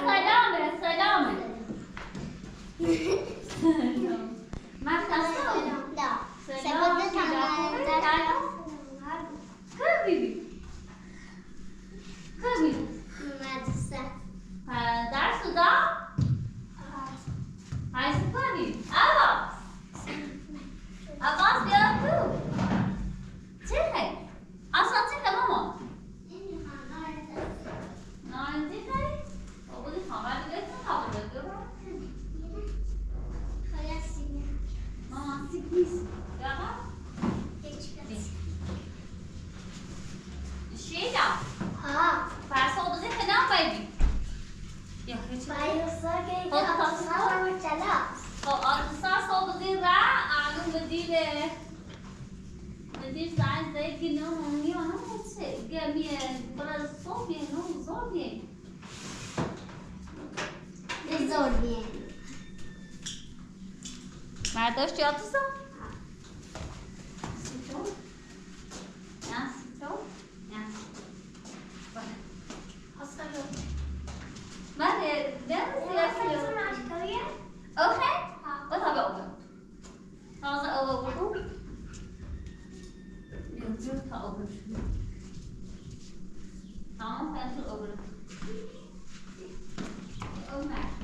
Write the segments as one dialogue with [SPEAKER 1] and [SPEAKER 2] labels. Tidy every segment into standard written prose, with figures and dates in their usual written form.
[SPEAKER 1] سلامه سلامه من خسته
[SPEAKER 2] لا
[SPEAKER 1] سلام خوبی خوبی
[SPEAKER 2] مدرسه
[SPEAKER 1] درس دا های سپاری عباس بیا تو چه خیلی اصلا چه خیلی ماما نارنجی خیلی بودی خواهر دیگه چه خواهر دیگه ماما سیب نیست یا شیدا فرسا بزی خدام بایدی یا هیچی آتسا صوب بزی را آنو بدیر زن زید که نو مونی و نو چه گمیه برای صوبیه نو زوبیه برداشتی آتسا؟ سیتون؟ نه سیتون؟ نه بله درستی اوکی؟ بطبع اوبر تازه اوبر برو بیوزیو تا اوبر تمام فیلتر اوبر اومد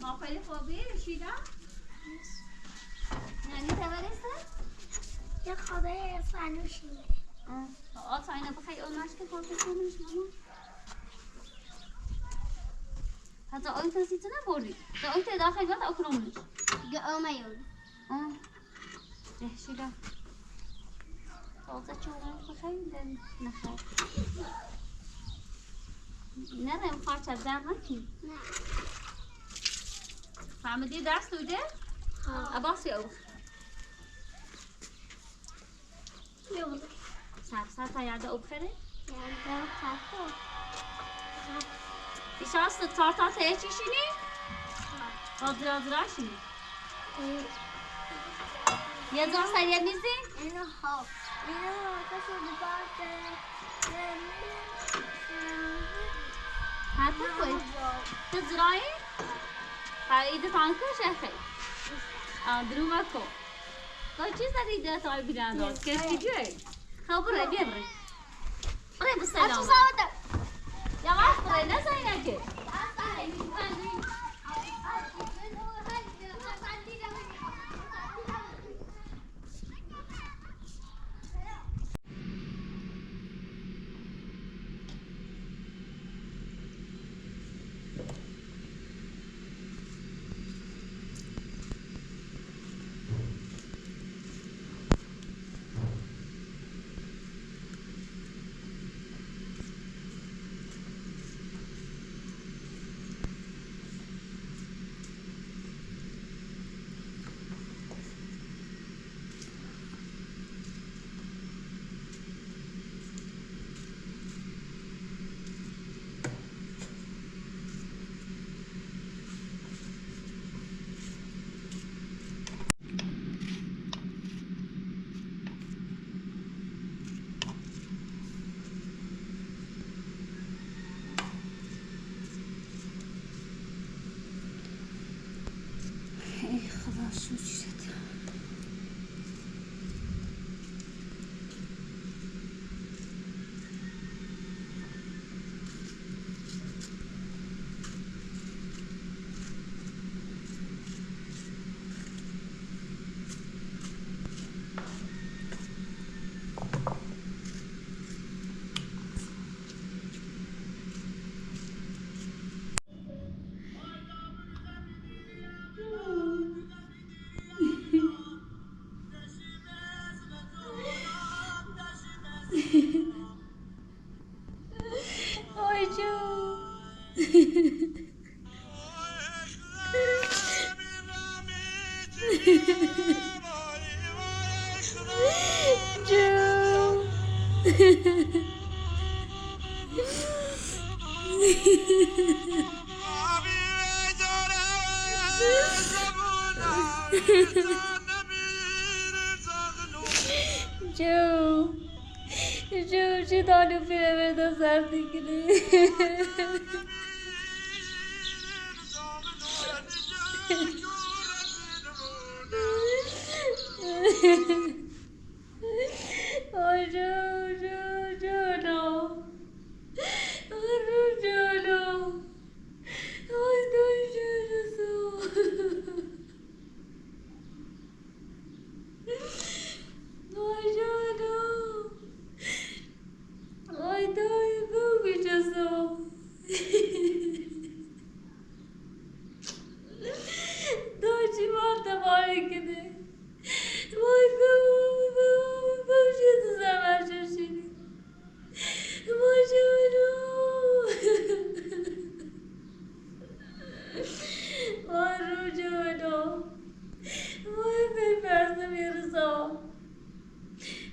[SPEAKER 1] ما خیلی خوبی رشیدا؟ یعنی تبریسته؟
[SPEAKER 2] یه خبر فنوشی
[SPEAKER 1] آتا اینا بخوای اوناش که پاکت کنیش ماما حتی آی کسی تو نبردی تا آی تا داخل گفت اکرامش
[SPEAKER 2] اوميون
[SPEAKER 1] ده شیدا تازه چونش بخوای دن نخواه نه خواهد چه در نکی
[SPEAKER 2] نه
[SPEAKER 1] فهمیدی درس دویده؟ عباسی او سر تا یاده او بخیره؟
[SPEAKER 2] یعنی تاکو
[SPEAKER 1] ایشاست تارتا ته چی شینی؟ راشینی یه دور سریع نیستی؟
[SPEAKER 2] اینو ها اینو کسو دبارت
[SPEAKER 1] حتی کوی تو زرایی؟ ایده تانکو شخی درو مکو تو چیز داری ده تای بیران داد کشکی جوی خبره بیا بری بری بسلام یواش بری نزایی نکه ای خدا شو چی شد Oi, Ju. Ju. شو دانو پیرمرد سردی کنی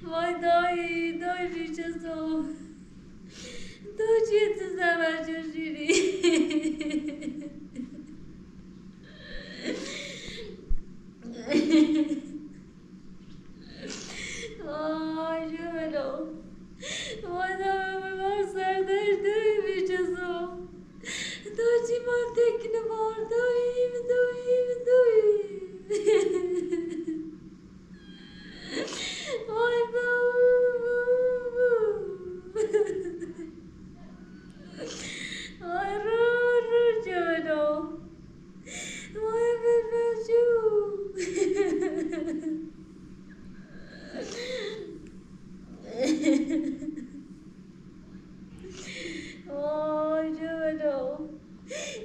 [SPEAKER 1] Vay dayı cücesi o. Dayı sever çocuğunu. Vay şöyle o. Vay dayı var serdar dayı cücesi o. Dayı var tekne var dayı. Vay be. Vay Rujano. Vay Bebeju. Vay Jano.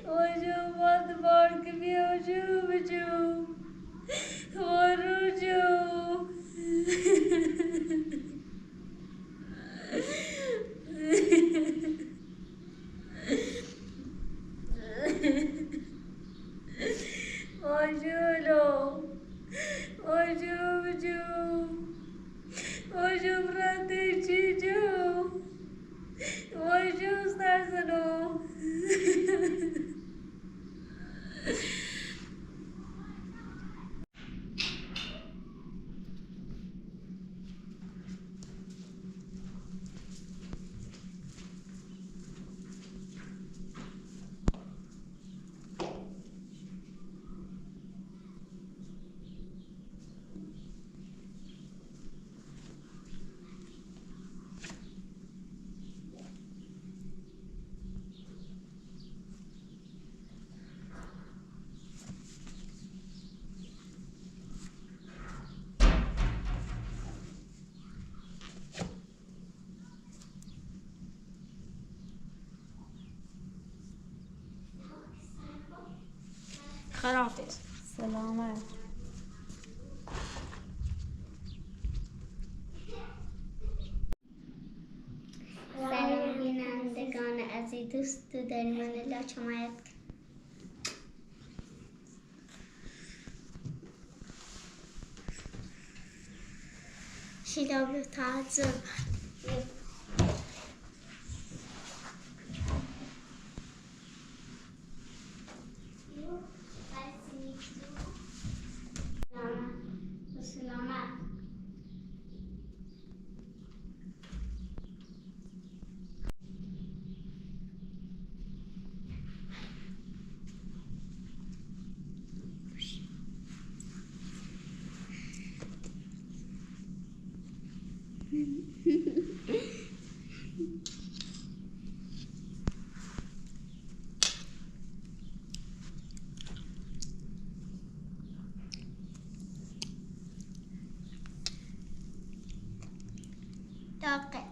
[SPEAKER 1] Vay Jano must bark me Beju. Vay Rujo. Ojulo, ojuju, oju brate chijo, oju starsano. خرافش سلامت
[SPEAKER 2] سلام بینندگان عزیز دوست داری من لاچ حمایت شیلاب تعظیم داغه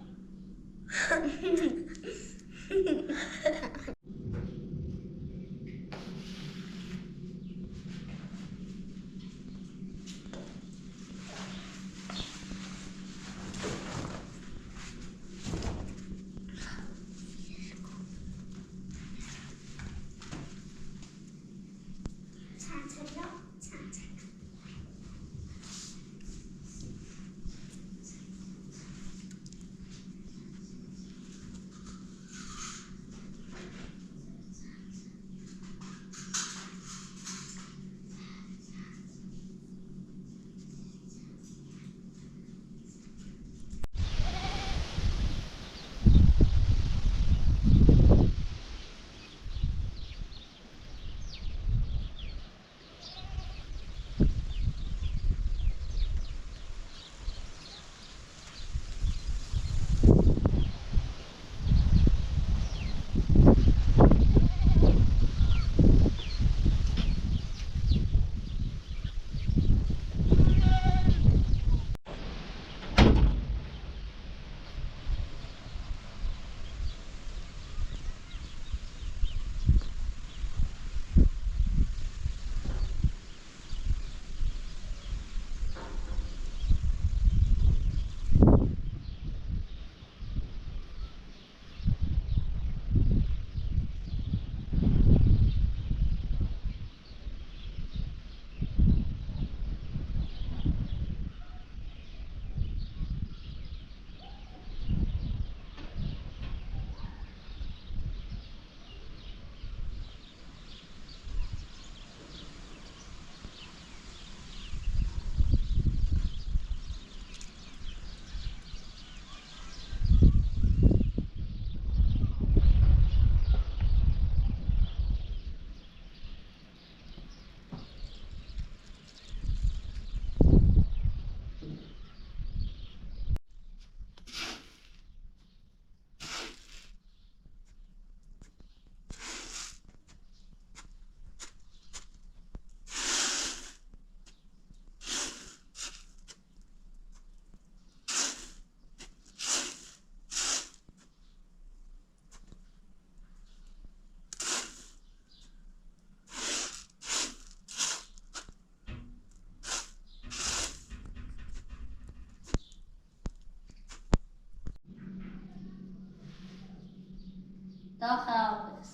[SPEAKER 1] تا خلاص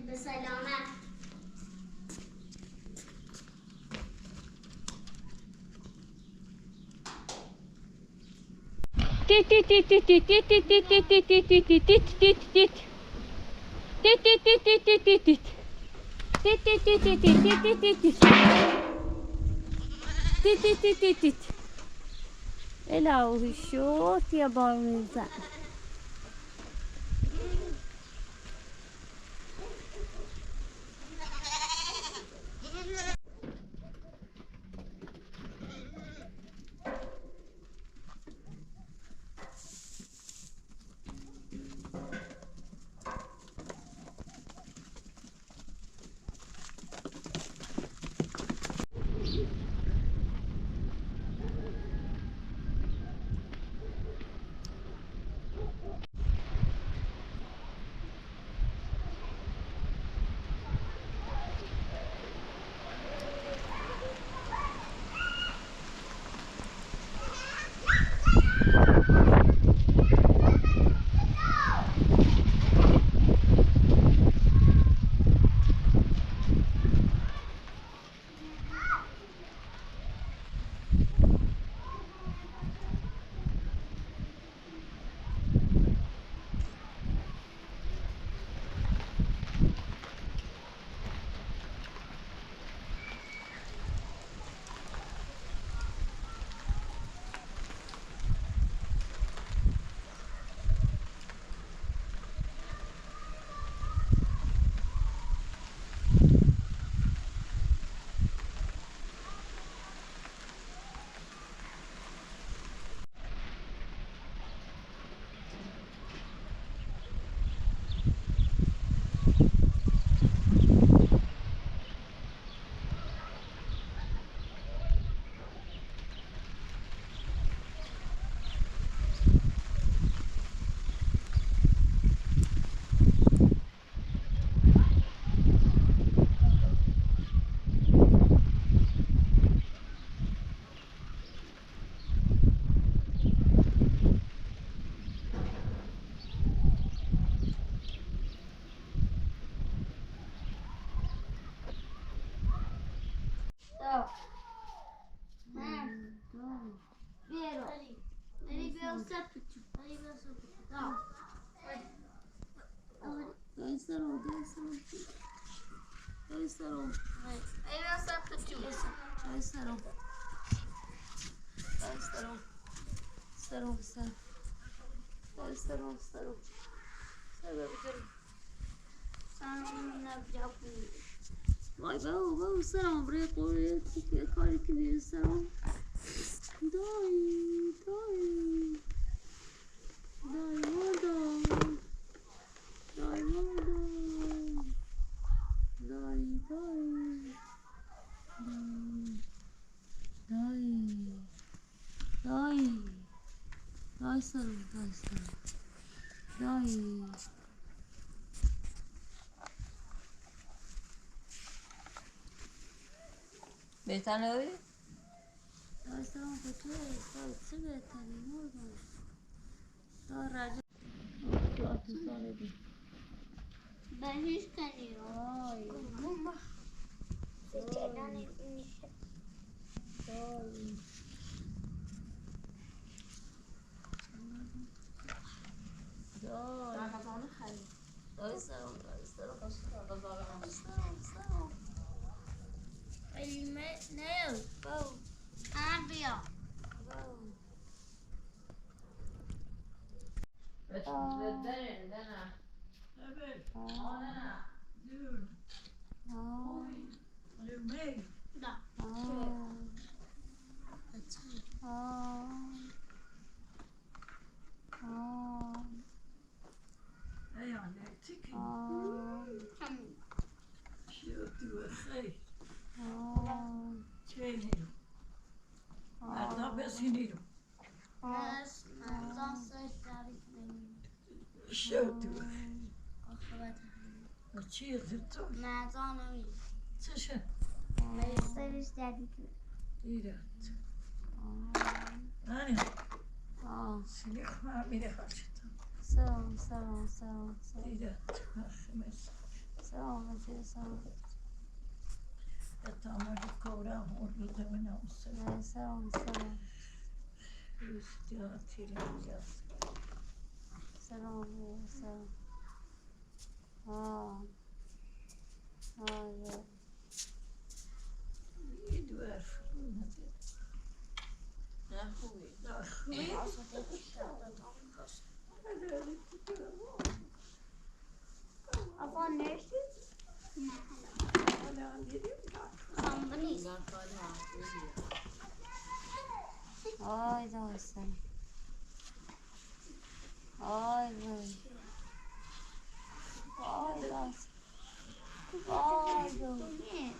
[SPEAKER 2] بسلامت.
[SPEAKER 1] تيت تيت تيت تيت تيت تيت تيت تيت تيت تيت تيت تيت تيت الهی شد یه بار میزن وای بابا سرم برای قوی کاری که بیرون سرم دایی مادر دایی سرم دایی بهتر نداری؟ دایی سرم بطوره دایی چه بهتری مردم دایی رجب تو ساله بی
[SPEAKER 2] بهش کنی
[SPEAKER 1] آی
[SPEAKER 2] چگانی میشه
[SPEAKER 1] دایی سرم
[SPEAKER 2] نه بیا سرش جدید
[SPEAKER 1] سلام سلام سلام سلام
[SPEAKER 3] دیده
[SPEAKER 1] سلام سلام
[SPEAKER 3] اتامر کورم اردو زمینم
[SPEAKER 1] سلام سلام
[SPEAKER 3] استیاتیری میگست
[SPEAKER 1] سلام سلام آه آه
[SPEAKER 3] یه دور فرونه دید
[SPEAKER 4] نه خوبی
[SPEAKER 3] نه خوبی
[SPEAKER 2] Afan neresi?
[SPEAKER 3] حالا دیدیم
[SPEAKER 2] Sambani.
[SPEAKER 1] آی داستان آی وای آی داستان آی وای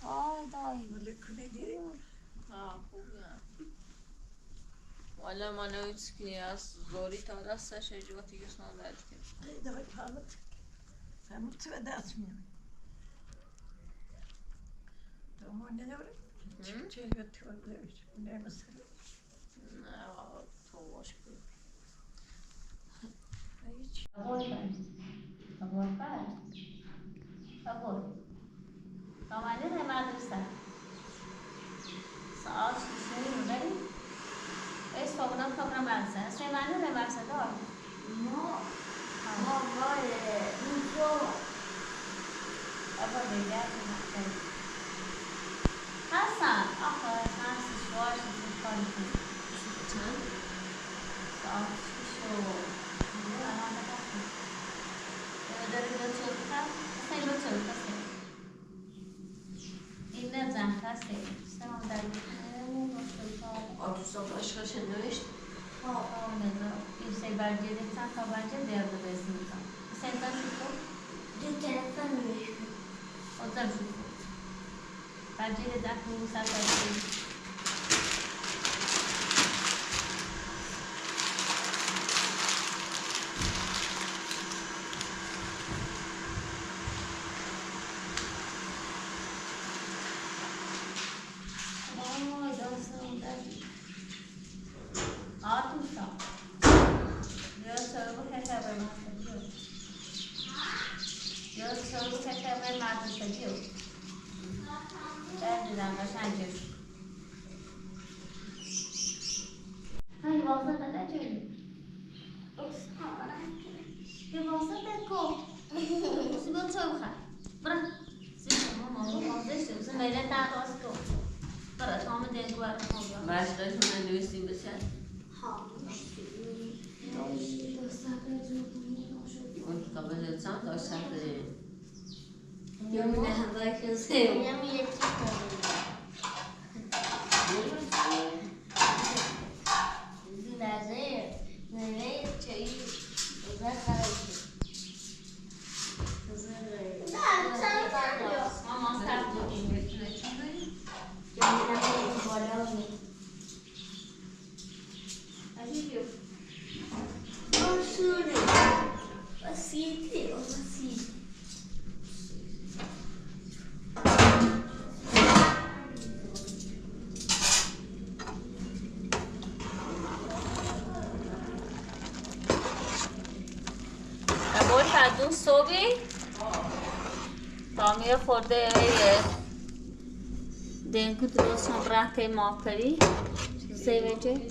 [SPEAKER 1] آی دای
[SPEAKER 3] ملکنه دیدیم
[SPEAKER 4] خوبی والا من هیچ کی از زوری تا دستش اجواتی که سن داد که
[SPEAKER 3] دای فهمت و دست میام تو نداره چه یه تو داریش نمیشه
[SPEAKER 4] نه تو باش بگو
[SPEAKER 3] هیچ
[SPEAKER 1] آمده به مدرسه ساعت 6 میبری ایست فاقدام فاقدام مدرسه سیمانه به مدرسه دار ابا دیگر حسن آخه هست شوار شد کاری کنی
[SPEAKER 4] چند؟
[SPEAKER 1] ساعت 6 الان نگفتم داره دو چلکه اصلا دو چلکه این نزن کسی سلام در
[SPEAKER 4] آتوسا باشکاش نوشت
[SPEAKER 1] این سی برگه دیتن تا برگه دیار دو بیزی میکن سی تا شکو
[SPEAKER 2] Du telefon mi?
[SPEAKER 1] o da şükür. Bence de aklımı saklasın. Oy dostum da. Atmışsa. Biraz sonra bu kadar ben diyor. Biraz sonra bu kadar ben diyor. دیدم قشنگش های واسه داده جوری به واسه دکو سیبا چه بخواه برا سیبا ماما واسه شو بسه میله تقاس کو برا تامه دکو برا تامه
[SPEAKER 4] باشکاش من نوشتیم بسید اون قبل چند داشتم داریم یا می نه همراه کسی دون صبحی تامیه خورده دنکو درست هم برکه ما کری زیوچه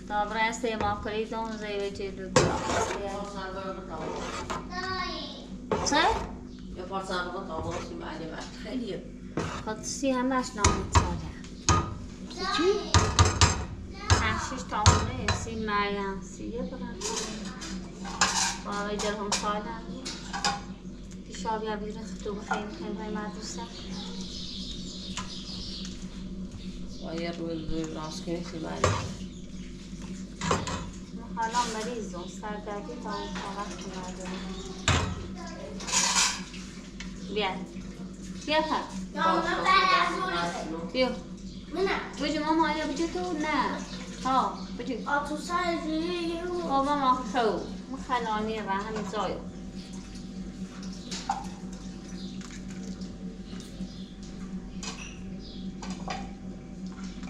[SPEAKER 4] تا برسته ما کری دون زیوچه دو چه؟ یا پارسان رو تا باشیم معلم خیلیه
[SPEAKER 1] خاطسی همش نامید ساده چی؟ هشتش تامونه سی مریم سیه برن باقی در هم سالن پیشابی ها بیرون تو بخیر بخیر مدرسه
[SPEAKER 4] و یه روز راست کنی سی معلم
[SPEAKER 1] حالا مریضم سردردی تا اون طاقت کنه بیا بیا بیا بجو ماما آیا بجو تو نه ها بجو بابا ما خو مخلانی و همین زایو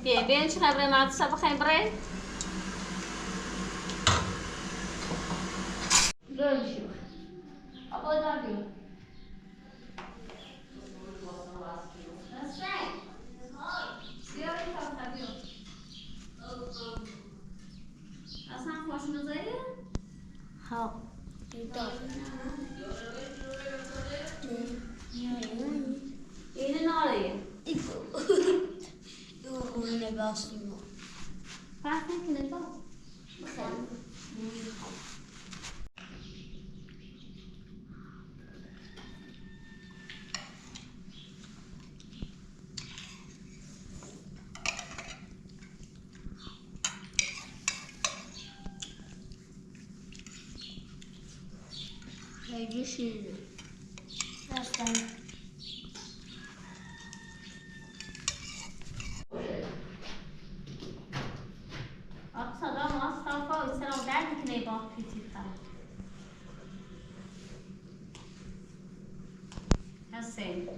[SPEAKER 1] بیا چه خبره مدرسه بخوایم برای؟ برو شو آبا دار بیو اصلا خوش مزایه؟
[SPEAKER 2] ها
[SPEAKER 1] اینه ناریه
[SPEAKER 2] اینه باسیمو
[SPEAKER 1] فرق نکنه با
[SPEAKER 2] خیلی شیرینه راستن
[SPEAKER 1] صدا مصطفى والسلام دردی که نیباه پیتی خواهد حسین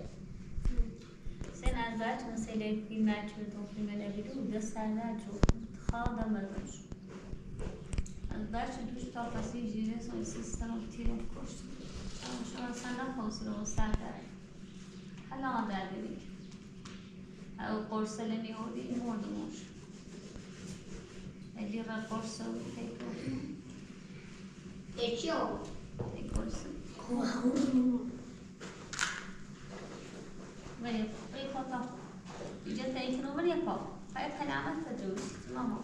[SPEAKER 1] حسین از دارت مسئله فیلم چون تو فیلم نبیدو دست سرده چون خواهدم بردش از دارت دوش تا پسی جیره سوی سیستم و تیرم کشت شما اصلا نخواست رو سرده حالا آن درده بید او قرصل نیوردی مردموش Ele reforçou o recurso. Recurso. Vai faltar. Já tem que não vai faltar. Vai calhar mais para dois. Mamãe.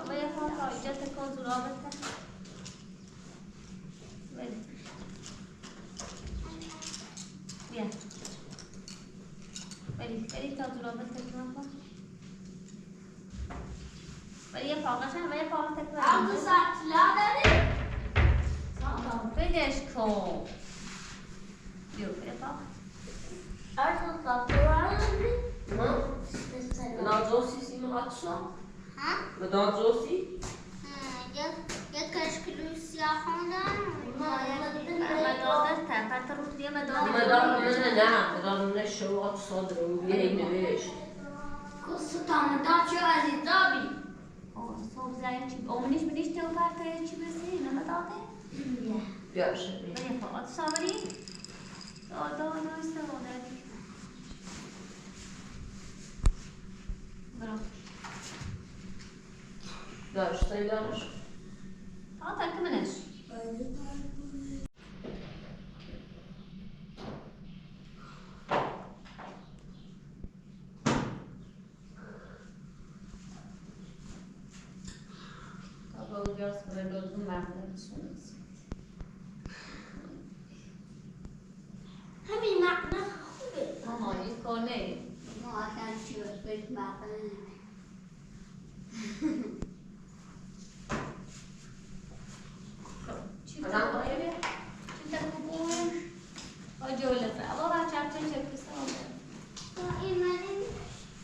[SPEAKER 1] Vai faltar. Já tem que controlar até. Vai. Vem. Vai controlar até que não pode. ولی فاقش هم ولی فاقش تکرار
[SPEAKER 2] عبدو سطلا داری؟
[SPEAKER 1] بگش کن بیو فاق
[SPEAKER 2] عبدو سطلا داری؟
[SPEAKER 4] نادوسی سیماتشا؟
[SPEAKER 2] ها؟
[SPEAKER 4] نادوسی؟
[SPEAKER 2] یک کشکلو سیاهان دارم
[SPEAKER 1] مدادر تفت رو دیگه مدادر
[SPEAKER 4] مدادر شوات صادر و بیایی نوشت
[SPEAKER 2] کسو تامدان چه عزیزابی؟
[SPEAKER 1] صبح زنی چی اونیش بینیش تو پرتای چی بسی نمداده؟
[SPEAKER 4] بیارشه
[SPEAKER 1] ولی فقط صابری؟ دادا نوسته بودردی برو
[SPEAKER 4] داشته دارش
[SPEAKER 1] تکملش Biraz böyle uzun verdiler sonrası.
[SPEAKER 2] همین معنی خوبه
[SPEAKER 1] Ama ilk o ne?
[SPEAKER 2] ما اصلا چی بسید معنی
[SPEAKER 1] Adam böyle şimdi bu acı öyle be. Ama ben çarptım çekmiştim onu.
[SPEAKER 2] ایمانی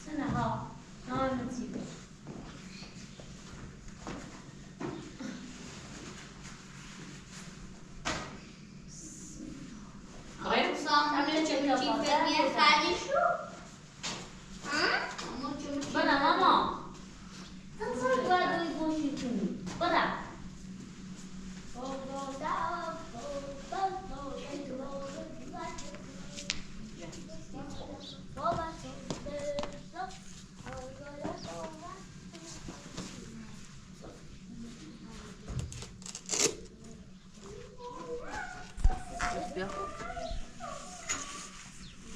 [SPEAKER 1] Sana ha. Ne anlatayım?
[SPEAKER 2] سامونه چی فکر خالی شو؟
[SPEAKER 1] Bana mama. Nasıl böyle boşuyorsun? Bana.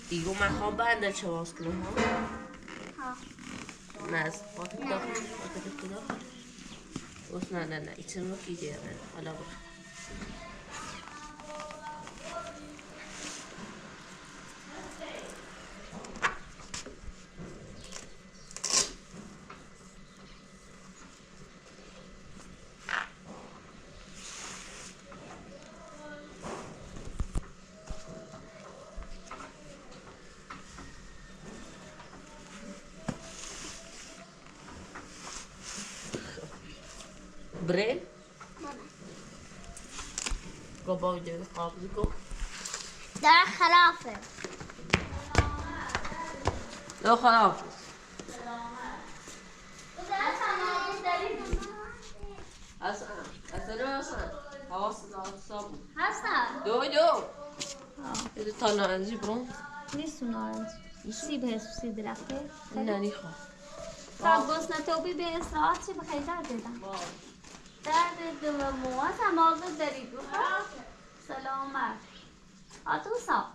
[SPEAKER 4] دیگه من خواب بنده چه باز کنم ها؟ نه از خاطر داخل خاطر داخل اوست نه ایچن رو کی دیگه حالا برو بري بابا يدير قابلكم
[SPEAKER 2] در خلافه
[SPEAKER 4] لا خلاص اصلا حواس صابون
[SPEAKER 1] هستن
[SPEAKER 4] دو اذا طلع جبرون
[SPEAKER 1] نیست نارنج سیب هست سیب درخته
[SPEAKER 4] نه نیخوام
[SPEAKER 1] تا گوسنه توبی به استراحت چی بخیر درد دیدم درد دو موات هم آزاد دارید سلامت آتوسا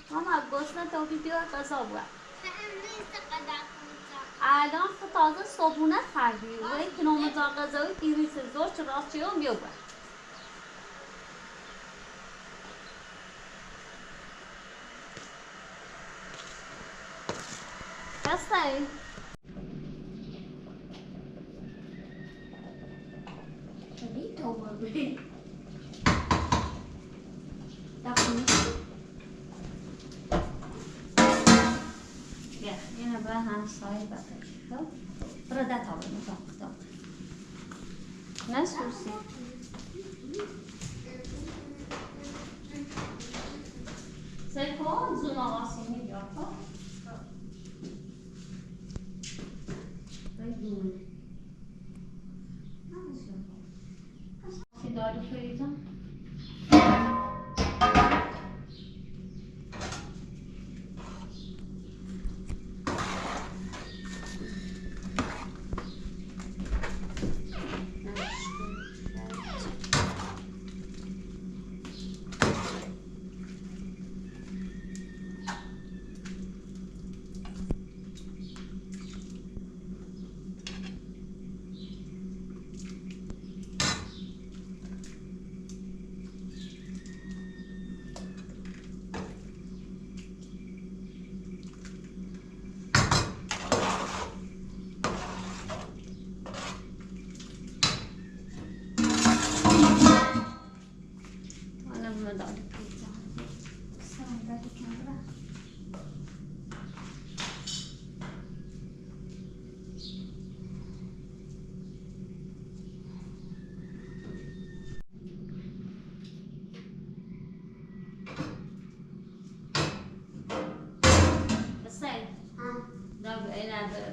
[SPEAKER 1] ماما گوسنه توبی بیار قضا بود الان تازه صبحونه خریدی و این کنومتر غذایی دیریز زور چه راستی هم بیار دسته چلی تو بگوی دقیقی بیا اینه به همسایه بده خب برو ده تا بگو نه سوسی سکون زون آقاسی میگه خب بگو چی داری فریزم؟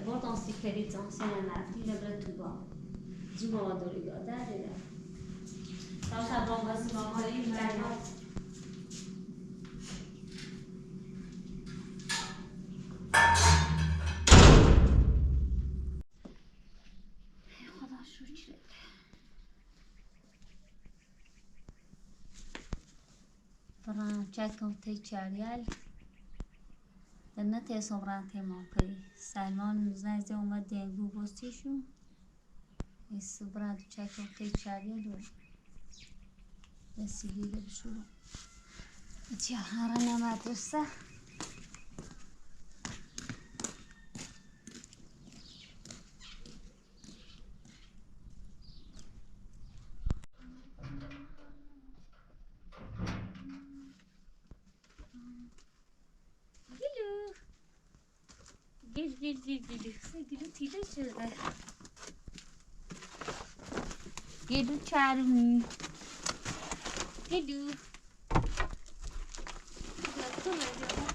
[SPEAKER 1] Pourtant, si Félix enseigne à la fille, le vrai tout bas. Dis-moi, de regarder, là. Quand ça va, on va se manger, il va y avoir. خدا شکر برام چکم تی چاریال دنته صبران تمام کردی سلمان زنده اومد دیگو بستیشون این صبران چکم تی چاریال و وسیله بشورم چه هرانه مدرسه Gelu tidak sudah. Gelu charmi. Gelu. Betul aja.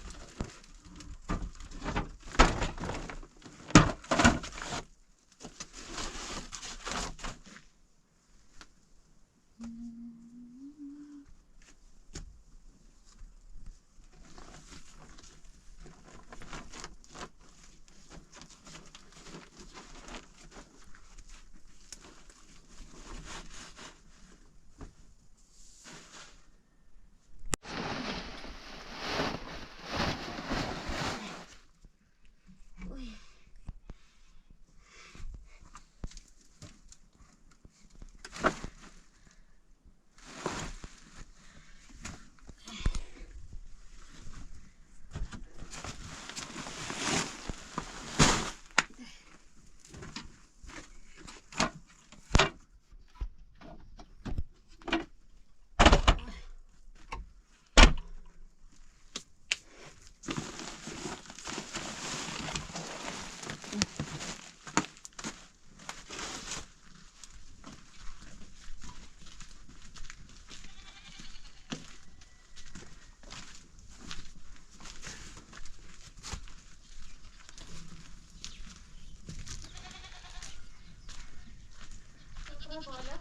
[SPEAKER 1] No.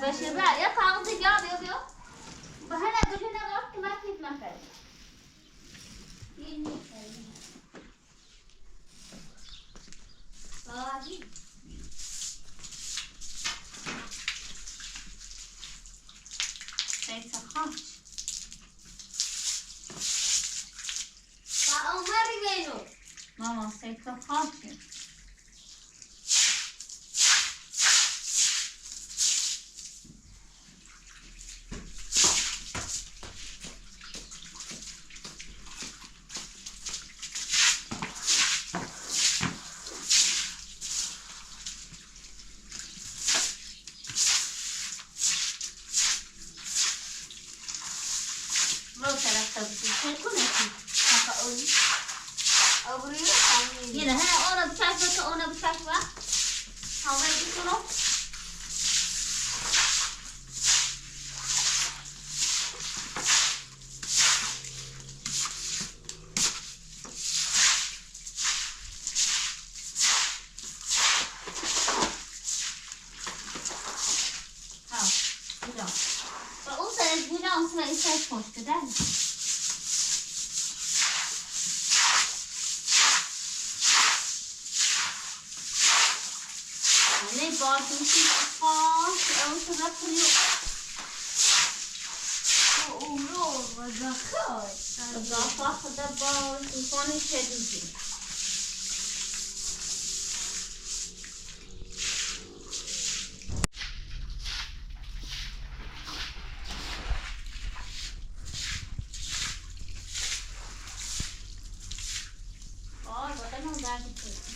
[SPEAKER 1] بشرة يا تعرضي جاب يا بهلا بهنا غلط ما كيف ما كان ماما سيتخاطر هنا أنا بشايفة أنا بشايفة هاوي بيكونوا هاو بلا فأوصل بلا أوصل إيش فوش كده بعض الأشخاص أو تذكروا الضعفاء دبا والسلطان الشديد بطلنا بعد كده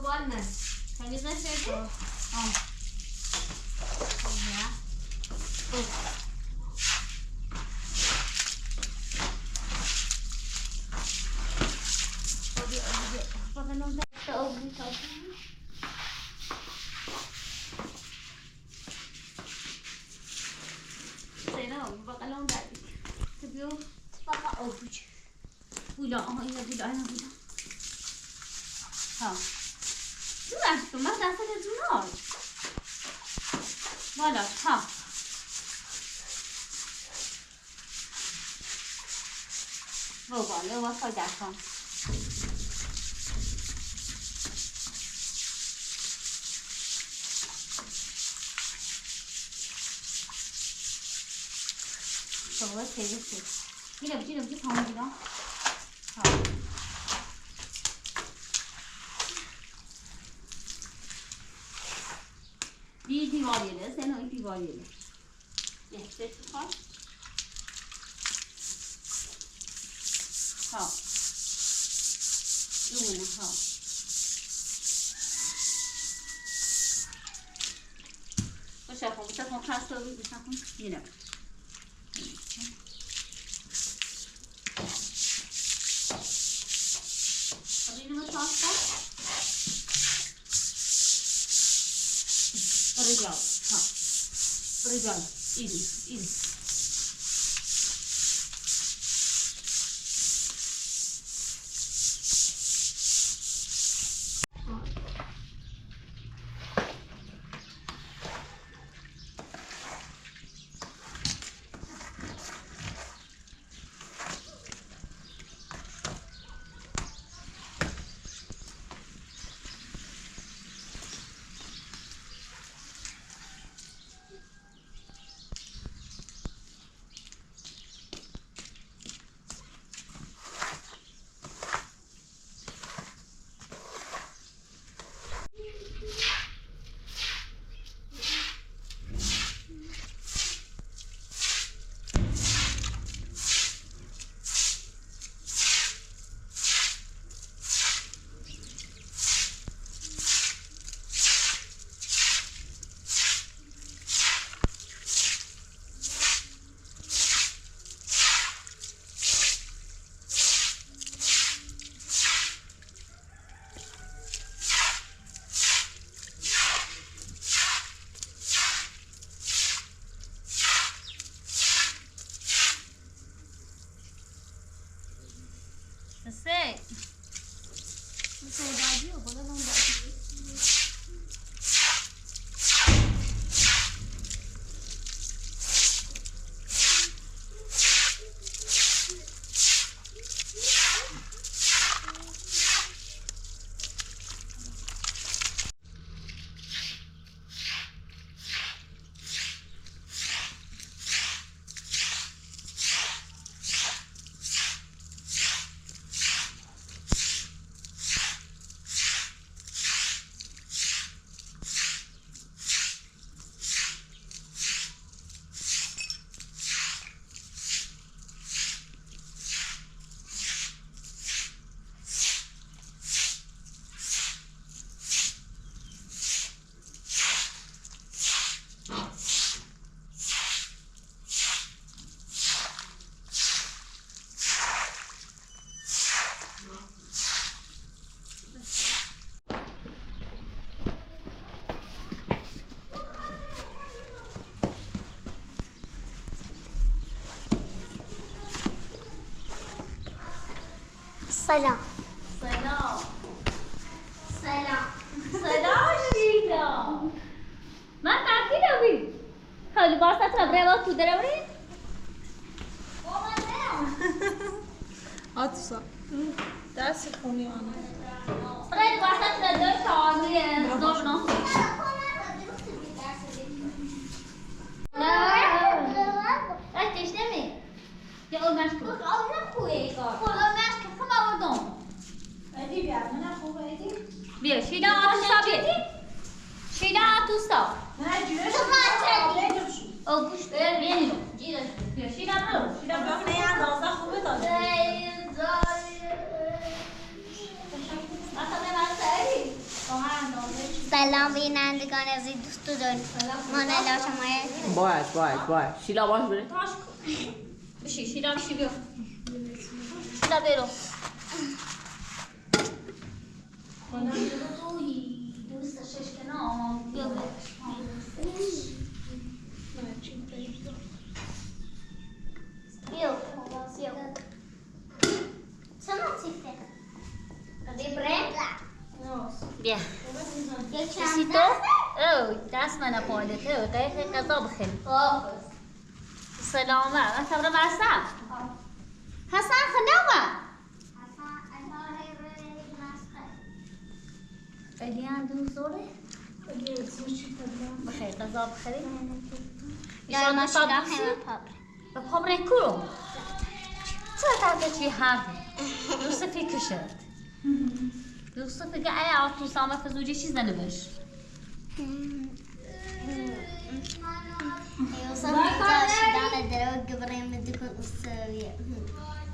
[SPEAKER 1] بالنا خلينا نسوي بقى لون دادی تبیو فقط آبوچ بولا اینه بولا ها شو راست تو ما دست نزونال بالا ها بالا و خودتون شغله تیزه میره بچه تمام بیدم دیواریه سه نوعی دیواریه یه خواهد ها دونه ها باشه خون خسته رو بشه خون میره اینو تاستا برجال ها برجال ایدی
[SPEAKER 2] سلام
[SPEAKER 1] سلام
[SPEAKER 2] سلام
[SPEAKER 1] سلام شیلا من تعطیلم خیلی بارسات رو برای تو داره برید
[SPEAKER 3] آتوسا درس خونی آنه
[SPEAKER 1] خیلی بارسات رو داره تعامیه دور نام راستش نمی یا اون مشکل اون خوبه کار خدا مشکل خب آوردم
[SPEAKER 3] ادی بیا من خوبه ادی
[SPEAKER 1] بیا شیلا آتوسا بیا شیلا آتوسا
[SPEAKER 3] نه جیرش
[SPEAKER 1] او گوش بیا بینیم جیرش بیا شیلا برو
[SPEAKER 3] شیلا بیا نه اندازه خوبه داده
[SPEAKER 2] سلام بینندگان عزیز دوست داریم من الا شما
[SPEAKER 4] باش شیلا باش بره
[SPEAKER 1] بشی شیلا بشی بیا شیلا برو دوستش اشکنام بیا برو بخير وقاية قضاء بخير سلامة ما تبرم عسام حسن خنوما اليان دو زوري بخير قضاء بخير
[SPEAKER 2] لا ما شد همه
[SPEAKER 1] بخبره کورو چه تازه چی هم دوست فکر شد دوست فکر ای آتو سامه فزوجی چیز نباش
[SPEAKER 2] يوصل دانا دروق قبرين من دكون السورية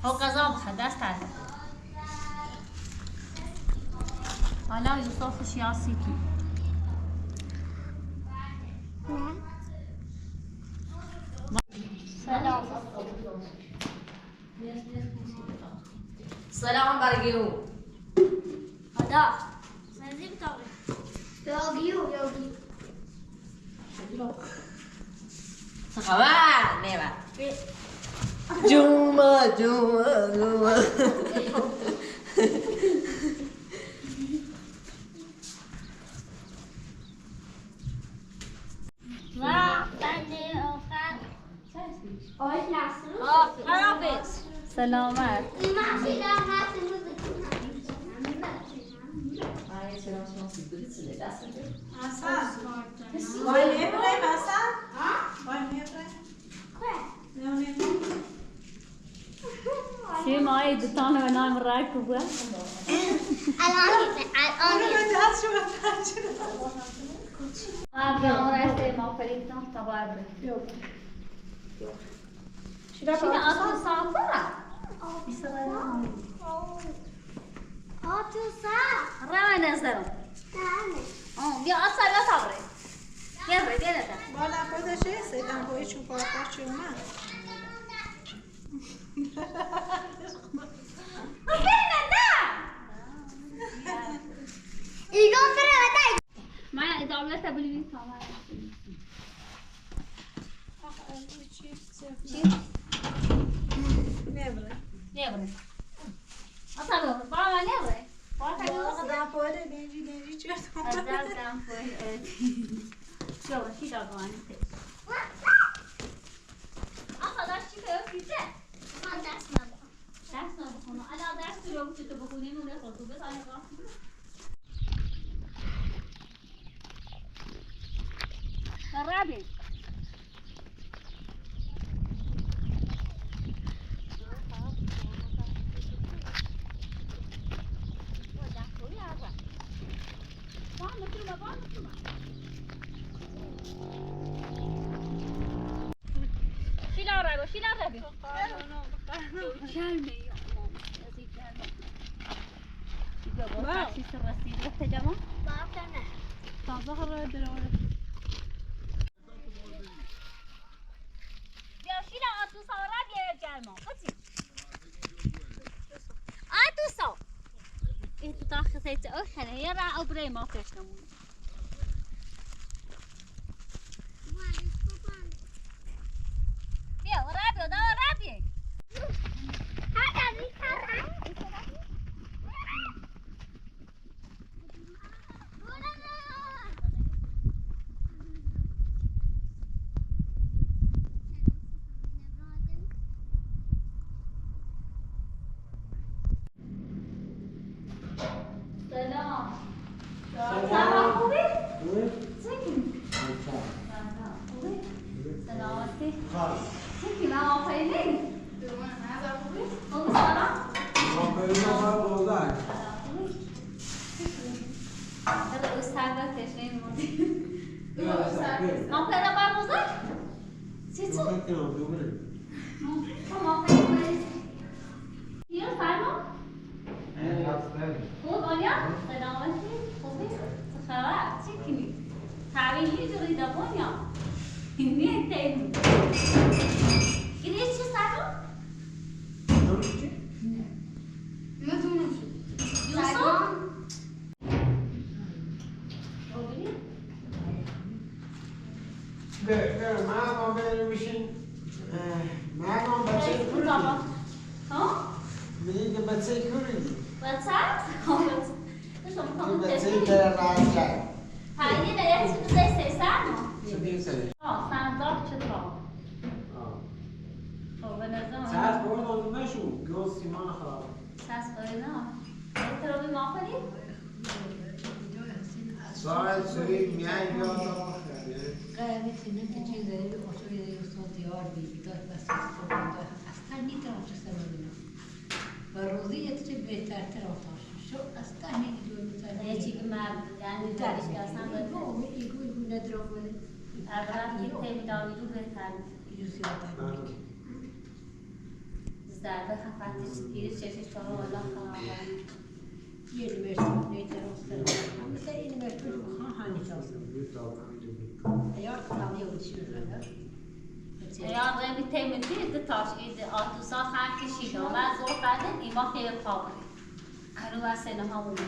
[SPEAKER 1] هو قضا بخير دست هذا حالا یوسف شیاسی تو
[SPEAKER 2] سلام
[SPEAKER 4] سلام برگیو
[SPEAKER 1] هذا
[SPEAKER 2] مازال بتعرف يوغي
[SPEAKER 4] خبر نه جوما
[SPEAKER 1] سلامت
[SPEAKER 3] Vai lembra, hein, Massa? Vai lembra? Não lembra?
[SPEAKER 1] شي معي دتانا ونايم راكبة
[SPEAKER 3] Olha, verdade, deixa eu
[SPEAKER 1] رأيت ما فريقنا طبعا شنو أصلا صافرة راه نزلوا بیا اصلا لا صبري يلا يلا
[SPEAKER 3] Bora coisa cheia, você dá um boi chupa a parte uma.
[SPEAKER 1] ما إذا عملت بالمين طبعا
[SPEAKER 3] Lembra?
[SPEAKER 1] ليه أصلا بابا ليه
[SPEAKER 3] Nossa, dá uma folha de tio.
[SPEAKER 1] أزال كان شو شي دعواني أخذ شيء في كذا درس ما بخونه أنا درس لو كنت بخوني من الخطوة بس أنا قاعد الرابع شيل الرابع جالمي يا ماما هذه جالمي يبغى شيء سرسي رحت جماعة ظهر دلوقتي يا شيل أتو صورات يا جالمة قصي أتو صو إيه تأخذ سيت أخر هي راح أبري ما فيش نمون يا ورابي وده ورابي سلام سلام خوبی؟ چکی؟ سلامتی؟ چکی من آفرینی؟ خوبی سلام؟ هذا أستاذ تشرين مودي ما بقى بقى موزع؟ سيتو؟ ما بقى يا سلام خوب آنیا؟ سلامتی؟ خوبی؟ خبر؟ چکی؟ تعبیری جوری دبونیا؟ نه تیم. این چی سلام؟
[SPEAKER 5] ما بنوشین ما بچه کوری
[SPEAKER 1] ها؟
[SPEAKER 5] میگه بچه کوری
[SPEAKER 1] بچه؟
[SPEAKER 5] بچه در راز جای
[SPEAKER 1] هایی دیگه چی دوست سه سال؟ به نظرم
[SPEAKER 5] ساعت باید آدم نشون گاز سیمان خراب
[SPEAKER 1] ساس نه احترامی مافری
[SPEAKER 5] ساعت سوی میای بیاد
[SPEAKER 3] قهوه تینه که چیزی اصولی استاد دیار بیداد بس اصلا نیترم چه سببینا و روزی یه چیز بهتر تر آتاش شو اصلا نیترم
[SPEAKER 1] یه چی که مرد یعنی دارش که اصلا بده
[SPEAKER 3] ایگو ندرم بوده
[SPEAKER 1] اول که تیمی دامی رو بهتر
[SPEAKER 3] یوسی آتاش
[SPEAKER 1] زرده خفتی دیگه چشش تا الله خواهد
[SPEAKER 3] یه نمیشتم نیترم سرم مثل این نمیشتم بخواه هانی چاستم یا کنم یه بودشی بزرگه
[SPEAKER 1] یا قیمی تیمی دید تاش اید آتوسا خم کشید و من زور قدر ایما خیلی پاوری هرو از سنه ها بوده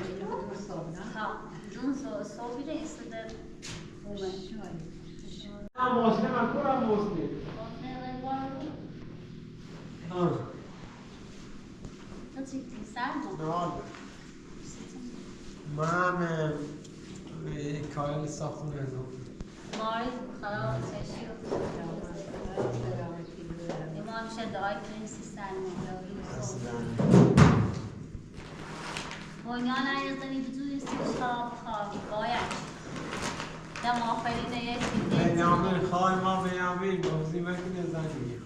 [SPEAKER 1] ها دون صوبی رو ایستده
[SPEAKER 5] مسلم هم کورم مسلم
[SPEAKER 1] تو چی سرما
[SPEAKER 5] من کایل ساختون ازم
[SPEAKER 1] ماری خلاص چشی رو ایما میشه دعای کنیسی سرما بنیان ایزدنی بجوی سیشاب خواهی باید دم آفرین یک دیگه
[SPEAKER 5] بنیامین خواهی ما بنیامین بازی مکنه زنی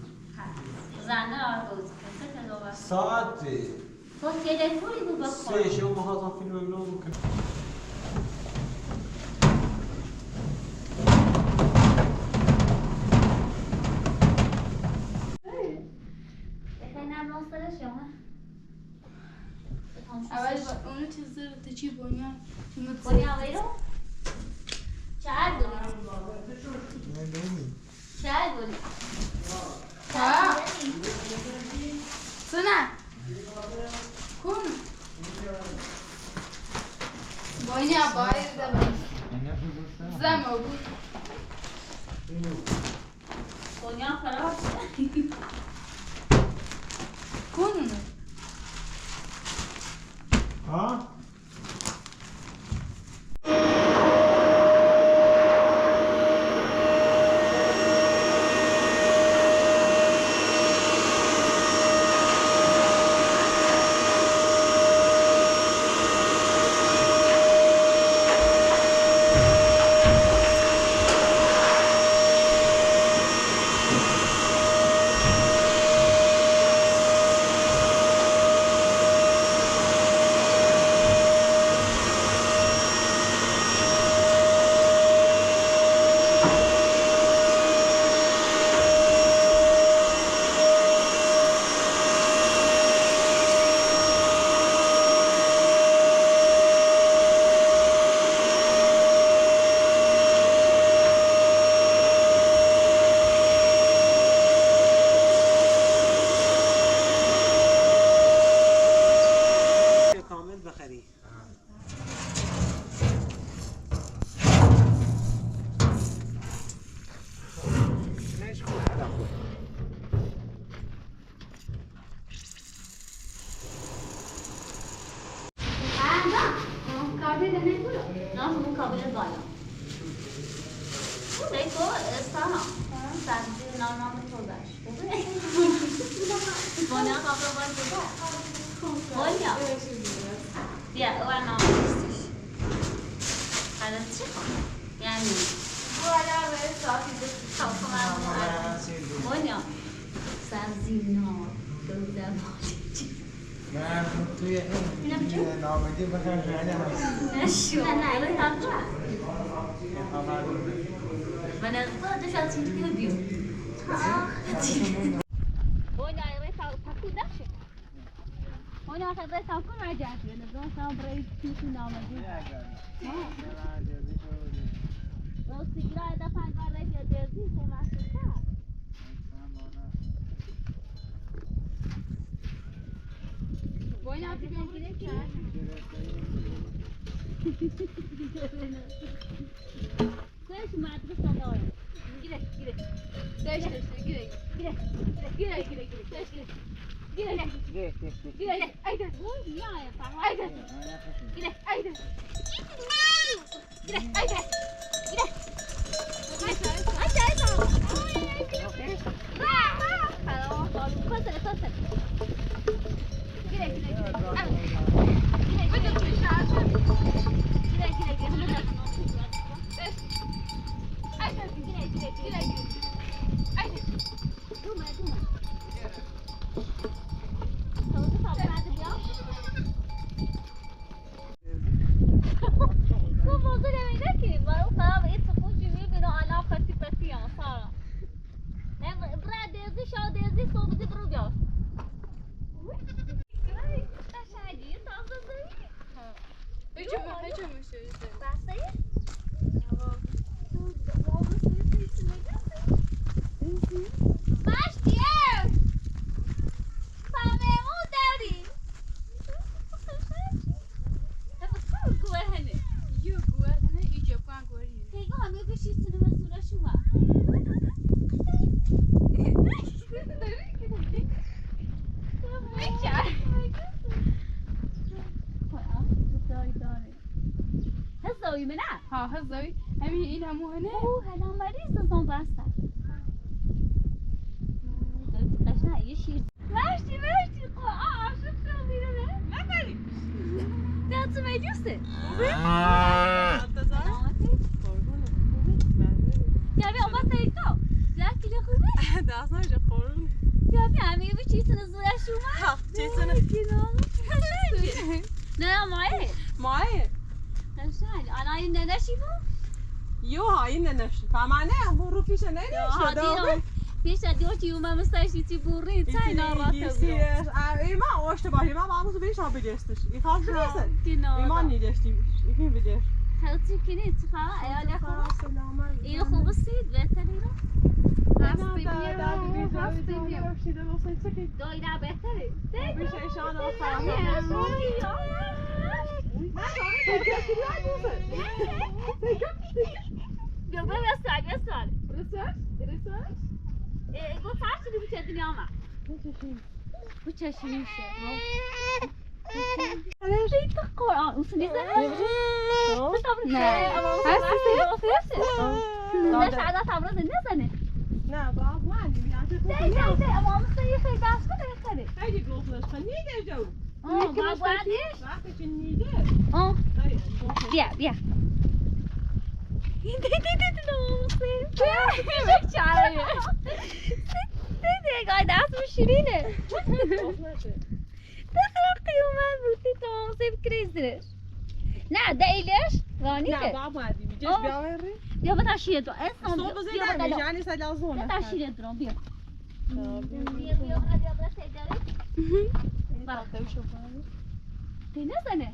[SPEAKER 1] زنده آرگوز کنسه تلوه
[SPEAKER 5] ساعت
[SPEAKER 1] تو تلفونی رو بخور
[SPEAKER 5] سه شو محاطا فیلم بلو بکن
[SPEAKER 1] بخیر نماسترش یا من
[SPEAKER 6] اول اونو چیز داره چی بنیان
[SPEAKER 1] بنیان ویرو چهر دونی چهر دونی
[SPEAKER 6] ها سنة كون بنيان باير ده زي موجود
[SPEAKER 1] بنیان فرار
[SPEAKER 6] كون
[SPEAKER 5] ها کامل بخری
[SPEAKER 1] نام مقابل بالا دیگه استانا سبزی نام تو داشت بنیان قبل باید بنیان بیا او نام استش حالا چی کنم یعنی
[SPEAKER 6] بالا به صافی
[SPEAKER 1] بنیان سبزی نام بودم
[SPEAKER 5] من توی این نامگی بخیر جایی هست
[SPEAKER 1] نشو نه تابع من خودش از چیزی بیو بنیان روی تاکو داشت بنیان روی تاکو راجعت بیاد نظام برای چیزی نامگی روزی گرای دفعه برای جزئی سماست
[SPEAKER 6] بنیان تو بگیره که
[SPEAKER 1] Koş madrasa doğru. Gire gire.
[SPEAKER 6] داشت گیره
[SPEAKER 1] Gire gire gire gire. Koş gire. Gire gire. Gire. Haydi. Bu ya yapar. Haydi. Gire. Haydi. Gire. Haydi. Gire. Aşağı aşağı. Hello. فصل كده
[SPEAKER 6] ها هزوي همین این همو هنه
[SPEAKER 1] هلا مریض زن بسته قشنگ یه شیر ماشتی عاشق شدم بیرونه نبری دست میجوسته یا بیا ما تیکا زاکی لخوبه
[SPEAKER 7] دست نمیشه خورون
[SPEAKER 1] یا بیا همه بی چیزن زورش اومد
[SPEAKER 7] ها چیزن
[SPEAKER 1] نه مایه قشنگ الان نداشی بود
[SPEAKER 7] یو هایی ننشی فهمانه هم رو پیش ننشی
[SPEAKER 1] پیش دیو چی اومد مستشی چی بوری چای ناراحته بود
[SPEAKER 7] ایمان آشته باشی من معموز بیش ها بگستش این خواب شده ایمان نیدشتی این بگشت
[SPEAKER 1] هلتی کنی چی خواه ایالی خوب این خوب سید بهتری رو دایره بهتری
[SPEAKER 7] بیش ایشان آخر
[SPEAKER 1] بیا بسال گفت هر چی بچه دنیا ما بچشی میشه ریت قرآن اصلی زنه نه هستی عدا تبرز نزنه
[SPEAKER 7] نه باز من
[SPEAKER 1] دی اما مستایی خیلی دست بده بخره
[SPEAKER 7] خیلی گفتش خنیگه جو
[SPEAKER 1] بابایش
[SPEAKER 7] وقتی که نیگه
[SPEAKER 1] بیا بیچاره دیگه دست شیرینه دخل قیومت بودی تو سیب کریزش نه دیلش رانی
[SPEAKER 7] نه بابا عادی بیجش بیاوری
[SPEAKER 1] بیا بتاشیه تو اصلا
[SPEAKER 7] صبح زدن میشانی سلازونه
[SPEAKER 1] بتاشیه تو بیا بیا دی نزنه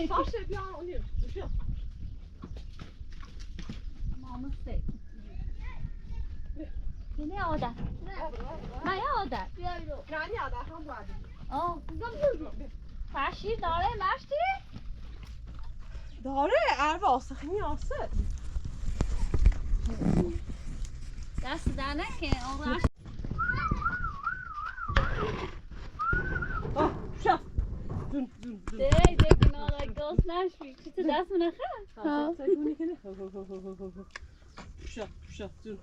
[SPEAKER 7] باشه بیا اونی بیا
[SPEAKER 1] ماما سی یعنی عادت نه یا عادت
[SPEAKER 7] یعنی عادت هم باید
[SPEAKER 1] فرشیر داره مشتی؟
[SPEAKER 7] داره عرب آسخنی آسه
[SPEAKER 1] دست در نکن اون راش
[SPEAKER 7] شا
[SPEAKER 1] دی کنارا گاز نشوی چی تو دست منه خواهد؟
[SPEAKER 7] سایگونی کنه شا زون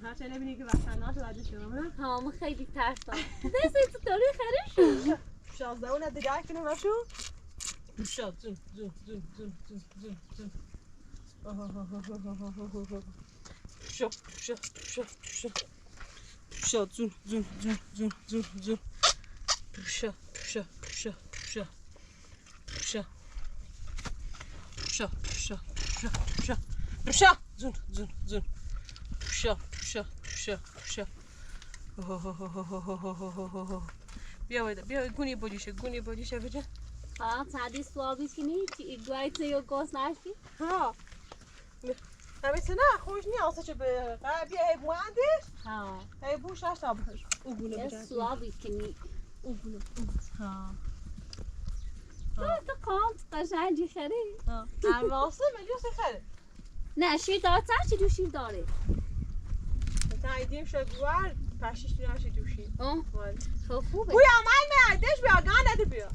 [SPEAKER 7] هر چه نبینی که وقتا ناش بعدش کنم
[SPEAKER 1] ها من خیلی ترسم دسته تو داری خره شو
[SPEAKER 7] 16 اون دیگه کنیم باشو شا زون شا زون بیا گونی بودیشه بجا
[SPEAKER 1] ها سادی سوابی کنی چی گویت یا گاز نشتی؟
[SPEAKER 7] ها نمیشه نه خوش نیاسته چه به بیا ای بواندش
[SPEAKER 1] ها
[SPEAKER 7] ای بوش هشتا بخش او بونه بجا
[SPEAKER 1] سوابی کنی
[SPEAKER 7] ها
[SPEAKER 1] تو کانت قشنگی خری
[SPEAKER 7] واسه ملیوس خیلی
[SPEAKER 1] نه شیر داره چی دو شیر داره
[SPEAKER 7] تا ایدیم شد گوار پشتش تو نشی دوشی
[SPEAKER 1] خب خوبه
[SPEAKER 7] بوی عمل میادش بیا گان نده بیا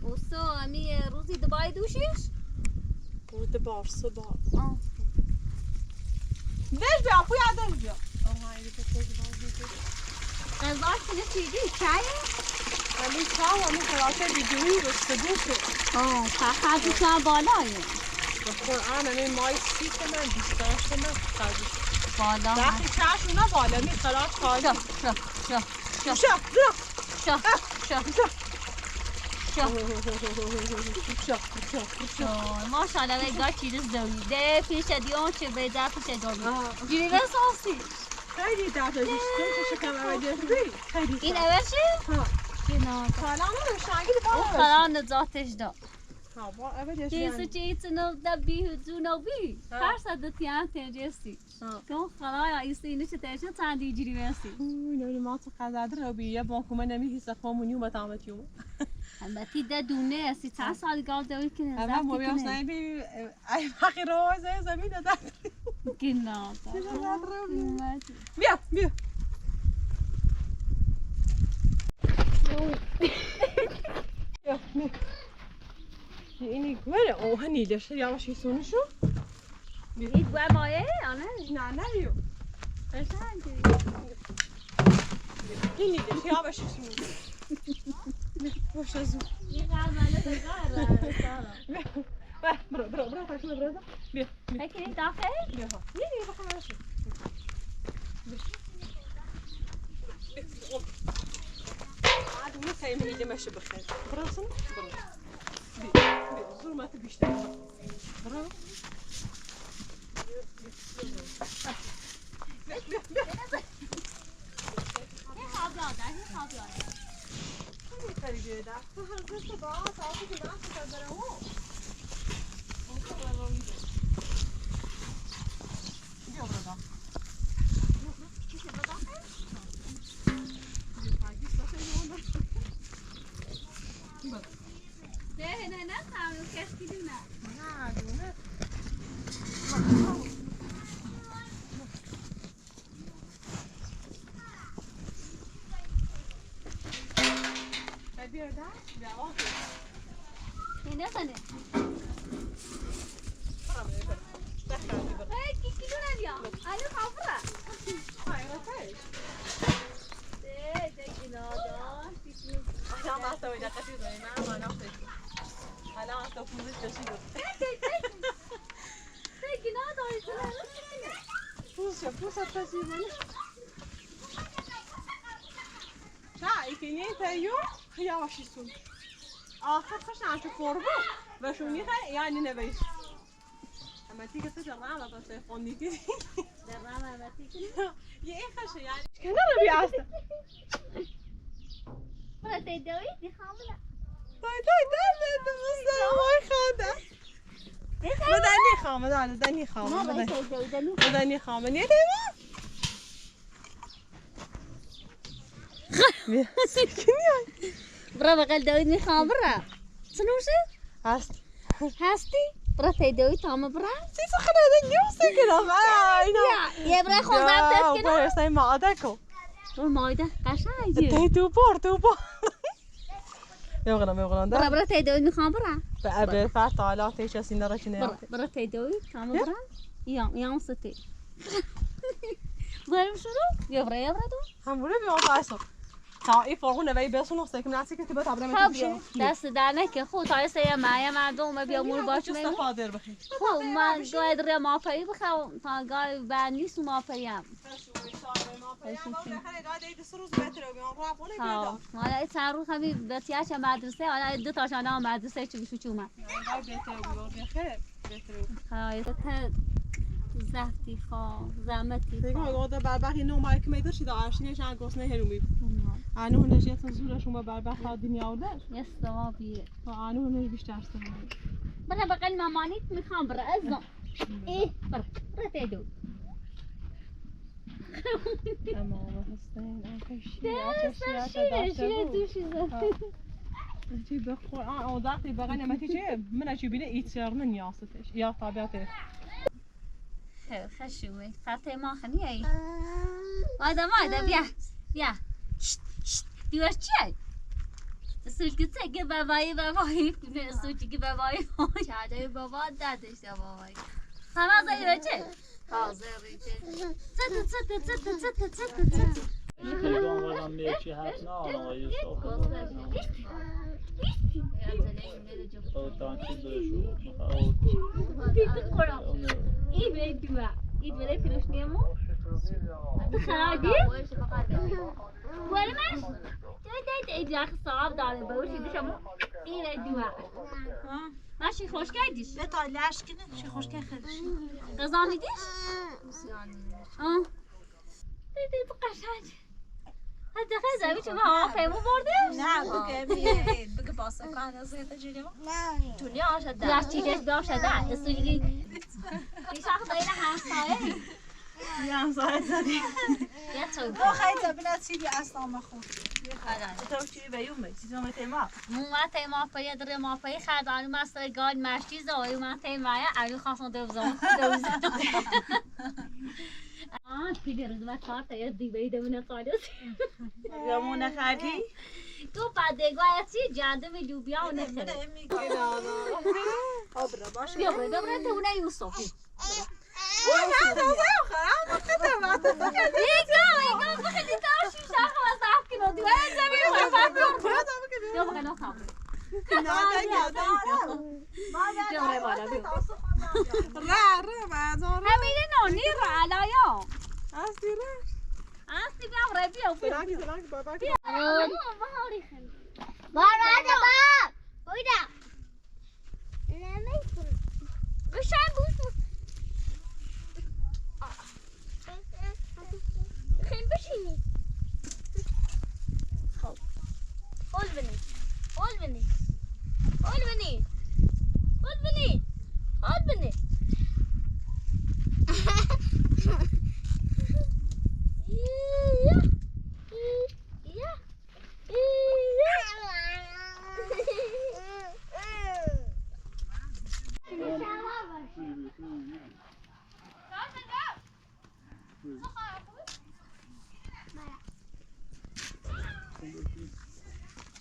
[SPEAKER 1] اوستا همی روزی دبای دوشیش
[SPEAKER 7] ورد بارسه بار
[SPEAKER 1] آه.
[SPEAKER 7] ليش بيعرفوا يا درجة؟
[SPEAKER 1] غذاش کنه چیزی چایه؟
[SPEAKER 7] همین چای و همین خلاصه ویدیویی رو سبوکه
[SPEAKER 1] فقط چای بالایه
[SPEAKER 7] به قرآن همین مای سیت من بیستاش من خواهدش
[SPEAKER 1] بالا
[SPEAKER 7] وقتی چاش اونا بالا می خلاص خواهدش
[SPEAKER 1] شو ماشاءالله وگاه چیز دویده پیش دیون چه بیده پیش دویده جیری بساسی
[SPEAKER 7] خیلی دفعه بیشتر شکم اولی خیلی
[SPEAKER 1] این اول چی؟
[SPEAKER 7] ها
[SPEAKER 1] کنار
[SPEAKER 7] سلام نمیشنگی بالا
[SPEAKER 1] خلا نزاتش دا
[SPEAKER 7] ها با اولی
[SPEAKER 1] چیزی چیزی نو دبی زونو بی فرصد تیان تنجستی کن خلا یا ایستی اینو چه تیشن تندی جیری بستی
[SPEAKER 7] نوری ما تو قدر رو بیه بانکومه نمیهیسته خامونی و بتامت یوم
[SPEAKER 1] البته ده دونه اسی چند سال گال دوید کنه
[SPEAKER 7] اما ما بیام سعی بی ای باقی رو زمین داد
[SPEAKER 1] کنار
[SPEAKER 7] بیا بیا اینی گوره اوه نیدشه یواش یسونشو
[SPEAKER 1] این گوه مایه آنه
[SPEAKER 7] نه نه بیو
[SPEAKER 1] قشنگی
[SPEAKER 7] این نیدشه یواش یسونشو باش از
[SPEAKER 1] این غزاله بگاره سارا
[SPEAKER 7] برو پاشو برو بیا
[SPEAKER 1] هکی داخل؟
[SPEAKER 7] بیا ها یه بخوام نشو عاد اون سعی می‌کنه ماشي بخير براسن برو بیا زور ما بیشتر برو
[SPEAKER 1] این خابلاده این خابلاده
[SPEAKER 7] خیلی تربیه ده تو هر دست با ساعتی که دست داره او بیا برو
[SPEAKER 1] نه تعمل کسی دونه
[SPEAKER 7] نه دونه بیا ده بیا
[SPEAKER 1] اینه کنه کی دونه بیا الو خافره ده گنادان
[SPEAKER 7] الان ما تو اینا کسی داری نه ما نخوری الان تو پوزش کشیدو
[SPEAKER 1] ده گنادان
[SPEAKER 7] پوزش کشیدو شا ایکنی تایو یواشی سون آخر خوش نشو قربو و شونی خیلی یعنی نبیش اما تیگه تو جرمه بس خوندی که
[SPEAKER 1] درام تیگه
[SPEAKER 7] یه این خشه یعنی کنه رو بیاسته
[SPEAKER 1] برای دوید دی خامله
[SPEAKER 7] ده بسته وای خانده بدنی خامه بدنی خامه بدنی خامه نیه دیما بیا سکنی
[SPEAKER 1] برای بقل دوید میخوام برای سنوشه؟
[SPEAKER 7] هست
[SPEAKER 1] هستی؟ برای دوید تامه برای؟
[SPEAKER 7] چیزو خنده نیوسته کنم
[SPEAKER 1] یه برای خوندم دست کنم
[SPEAKER 7] برای ماده کن
[SPEAKER 1] مایده قشنگی
[SPEAKER 7] تی تو بار میغنم ده
[SPEAKER 1] برای دوید میخوام برای
[SPEAKER 7] به فرد تعالی تیش از این نرا چنه
[SPEAKER 1] برای دوید تامه برای یا ستی بریم شروع یا برای دو
[SPEAKER 7] هم بوده بیام پاسو تا این فرقونه وی بسون است که ناسی که تو بتابرم
[SPEAKER 1] خب دست در نکه خود تا سه مایه مردم بیا مول باش
[SPEAKER 7] چه استفاده بخیر
[SPEAKER 1] خب من گاید ریا مافایی بخوام تا گای بعد نیست مافاییم ها حالا چند روز همی بسیارش مدرسه حالا دو تاشان هم مدرسه چی بشو چومه های زهتی خوا زمتی
[SPEAKER 7] دیگه
[SPEAKER 1] خوا
[SPEAKER 7] ما بربخی نو مایک میدر شده آشینش انگوس نه هرومی آنو نجیت زور شما بربخ دنیا اوده
[SPEAKER 1] یستا بیه
[SPEAKER 7] آنو نج بیشتر استفاده
[SPEAKER 1] بله بقل مامانیت میخوام برای ازم ای برای تیدو
[SPEAKER 7] اما هستین آتشی چی بخور آن وقتی بقى نمتی چه من چی بینه ایتر من یاستش یا طبیعته
[SPEAKER 1] خشومه فاطمه ما خنیه آدم بیا دیوار چیه سوچ که بابایی نه سوچی که بابایی چادر بابا دادش بابایی همه زایی بچه تازه ریچه
[SPEAKER 8] Kıyıdan varan bir şey hatna ağlayı soğuk. Oradan çıldırıyor şu.
[SPEAKER 1] İyi bir dua. İyi bir piruşniyamı. خرابی؟ ولمش؟ تو ایجاخ صاحب داره باشی دشم این دوا. ماشی خوش کردیش؟
[SPEAKER 9] به تا لش کنه چی خوش کرد خیلیش.
[SPEAKER 1] قزانیدیش؟ آه. دیدی تو قشنگ. حتی خیلی چون آفیمو برده؟
[SPEAKER 9] نه بگه باسه کن از این تجربه. دنیا شده.
[SPEAKER 1] یا چیزش باشه ده. استوری بیشتر دایره همسایه.
[SPEAKER 9] یا همسایه زدی.
[SPEAKER 1] یا تو.
[SPEAKER 9] او خیلی زبونت چیزی اصلا مخون. تو چی بیوم چیزی تیما.
[SPEAKER 1] ما تیما پای در ما پای خدایی ماست گال مشتی زایی ما تیمای علی خواستم دوزم. پیدر از ما کار تایر دیوی دونه قادس.
[SPEAKER 9] یا مونه خردی؟
[SPEAKER 1] تو پدگاه چی جاده می لوبیا و نخره.
[SPEAKER 9] آبرا باشه.
[SPEAKER 1] بیا برای تو نه یوسفی.
[SPEAKER 9] نه دوزه خراب خدمت فکر.
[SPEAKER 1] ایگا بخیلی تاشی شاخ و صاف کنو دیوی زمین و فاکر. بیا بخی نخوام.
[SPEAKER 9] نه
[SPEAKER 1] بیا بالا بیا.
[SPEAKER 7] ره بازار
[SPEAKER 1] همینه نونی را علایا.
[SPEAKER 7] هستی ره
[SPEAKER 1] هستی بیا برای بیا.
[SPEAKER 7] سلام بابا
[SPEAKER 1] بیا.
[SPEAKER 2] بابا بودا نمیتونم
[SPEAKER 1] بشن بوسو.
[SPEAKER 2] خیلی بشینی خب قول بنی قول بنی قول بنی قول بنی قول بنی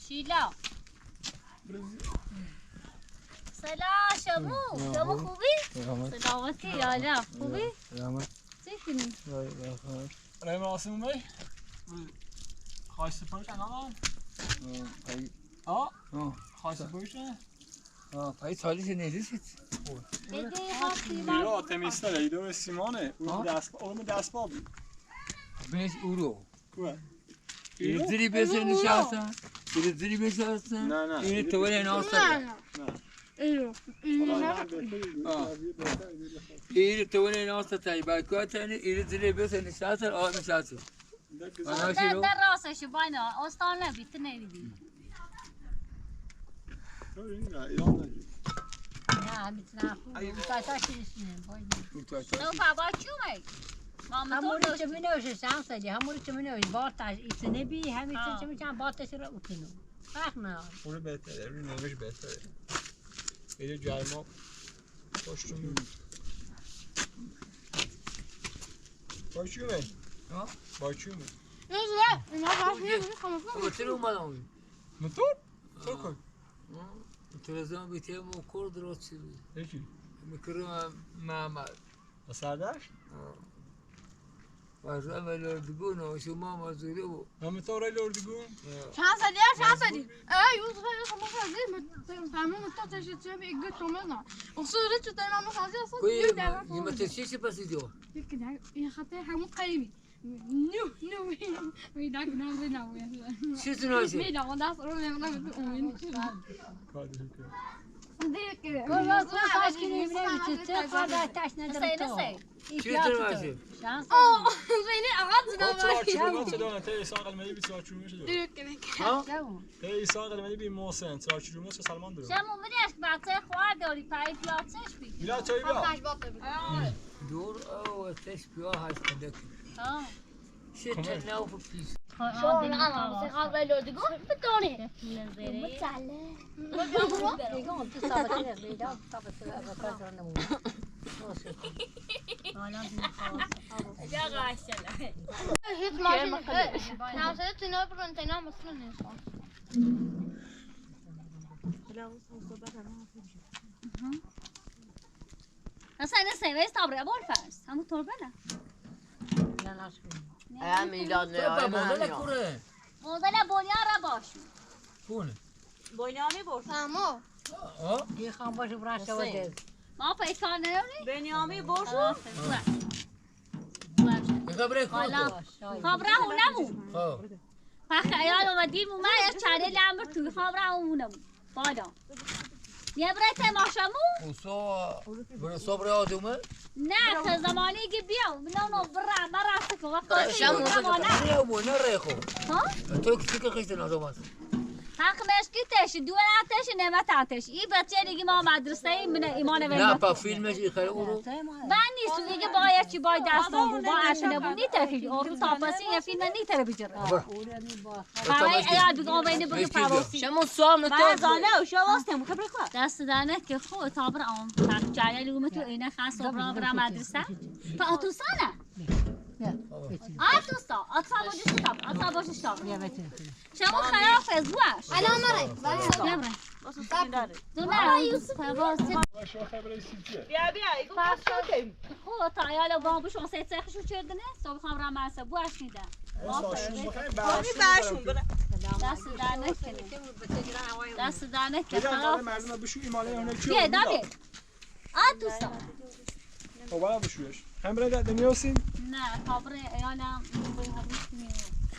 [SPEAKER 1] شیلا سلام شمو خوبی؟ سلامتی یالا خوبی؟ چی کنی؟
[SPEAKER 8] Rem Rasim Bey. Kaçtı poşet anan? Kaçtı poşet?
[SPEAKER 5] پای سالیش نیست.
[SPEAKER 1] دیدی خاصی
[SPEAKER 8] Bira temizler eydi ve Simone. Onu ders bab.
[SPEAKER 5] بینش اورو.
[SPEAKER 8] Kuva.
[SPEAKER 5] ایرزری بسر نشستن. ایرزری بسرستن.
[SPEAKER 8] نه نه.
[SPEAKER 5] این توله ناستن. این توله ناستن تایی باکاتن ایرزری بسر نشستن آب نشستن.
[SPEAKER 1] در راستش باینه استان نبیت نمیدی نه میتونم تا چیزشونه باینه نو بابا چومه
[SPEAKER 3] همونی که منوشه سانسدی همونی که منوشه باتش ایتنه بی همین چه میشن باتش رو اوتینو فرق نه
[SPEAKER 8] اون بهتره روی نوش بهتره یه جرما پشتون باچومه باچومه
[SPEAKER 5] موتور اومدم.
[SPEAKER 8] موتور؟ چرا کن؟
[SPEAKER 5] تلویزیون بیتیم و کور درست شد.
[SPEAKER 8] یکی؟
[SPEAKER 5] میکروم محمد.
[SPEAKER 8] سردش؟
[SPEAKER 5] واسه ملودگون و شما مزوری بود.
[SPEAKER 8] همه طوره لوردگون؟
[SPEAKER 6] چند سالی؟ یوسف ما خواهیم تمام مستطعش چه بیگه تومنا. اصولی چه تمام خواهی اصلا
[SPEAKER 5] کوی یمتشی چه پسی جو؟
[SPEAKER 6] یک نه این خطه همون قریبی. نو میدانم نمیدونم.
[SPEAKER 5] چی توناشه؟
[SPEAKER 6] میدانم دست رو نمیدونم اون.
[SPEAKER 8] کادر که.
[SPEAKER 6] دیگه.
[SPEAKER 3] والله خواهش کنیم نمیشه چه خواهد تاش نداره تو.
[SPEAKER 5] چی توناشه؟
[SPEAKER 6] زینی آغاز
[SPEAKER 8] چه دانه تی ساق المدی بی ساچومه شده. تی ساق المدی بی موسن ساچومه چه سلمان داره.
[SPEAKER 1] شما میدیش بچه خواه داری پای پیاتش بی
[SPEAKER 8] میلا چایی بیا.
[SPEAKER 5] دور او تش بیا هست کدک. شت ناو پیس.
[SPEAKER 2] شون اما سخان لوردگون بدونه متعله
[SPEAKER 3] دیگه تو سابقه بیدا سابقه کار نمود.
[SPEAKER 1] جا قاشله
[SPEAKER 6] هیچ ماشین نامزده تنها برون تنها مثلا نیست
[SPEAKER 1] اصلا این سیویس تابره بول فرس همون طور بله
[SPEAKER 4] هم میلاد
[SPEAKER 5] بابا
[SPEAKER 4] نیای
[SPEAKER 5] مدل کوره
[SPEAKER 1] مدل بنیان را باشون
[SPEAKER 5] کونه
[SPEAKER 9] بنیامی برد
[SPEAKER 6] اما
[SPEAKER 5] ها
[SPEAKER 3] یه خام باشه برای شده
[SPEAKER 1] ما پیکار نمیدونی؟
[SPEAKER 9] بنیامی برد
[SPEAKER 5] خبره
[SPEAKER 1] حالا
[SPEAKER 5] کوره
[SPEAKER 1] خبره اونمون
[SPEAKER 5] خب
[SPEAKER 1] پخ ایال اومدیم اومد یه چنل هم توی خبره اونمون بادا یه برای تماشامون
[SPEAKER 5] برای صبر آدمه
[SPEAKER 1] نه که زمانی که بیام نه برا ما رفته که وقت
[SPEAKER 4] شما
[SPEAKER 1] زمانه
[SPEAKER 5] نه ریخو
[SPEAKER 1] ها
[SPEAKER 5] تو که خیلی آدم هست
[SPEAKER 1] حق مشکی تش دو نتش نمت آتش این بچه دیگه ما مدرسه ای من ایمان
[SPEAKER 5] نه
[SPEAKER 1] ولی
[SPEAKER 5] پا فیلمش خیلی اونو
[SPEAKER 1] من نیست دیگه باید چی باید دستان بود با اشنه بود نیتر فیلم اون تاپاسی یه فیلم نیتر بیجره برای ایال بگم بین بگه پروسی
[SPEAKER 4] شما سوام
[SPEAKER 9] زانه و شواستم خبره کن
[SPEAKER 1] دست دانه که خود تابر آن تاک جایی لومه تو اینه خاص برا مدرسه پا اتوسانه اتوسا اتوسا بودی شتاب اتوسا بودی شتاب شما خلاف از واش
[SPEAKER 6] الان مره
[SPEAKER 1] نبره
[SPEAKER 9] واسه سکین داره
[SPEAKER 1] دونه یوسف باز
[SPEAKER 8] شما خبره سیتیه
[SPEAKER 9] بیا ایگو پاس کنیم
[SPEAKER 1] خود تا ایال بابو شما سه سخشو چردنه صبح خام را مرسه بواش میده
[SPEAKER 9] برشون بره
[SPEAKER 1] دست دانه کنه دست دانه که
[SPEAKER 8] بجا
[SPEAKER 1] خلاف
[SPEAKER 8] مردم بشو ایماله اونه چی
[SPEAKER 1] بیه دابی اتوسا
[SPEAKER 8] خب بالا بشویش خبره ده نمیوسین
[SPEAKER 1] نه خبر ایالم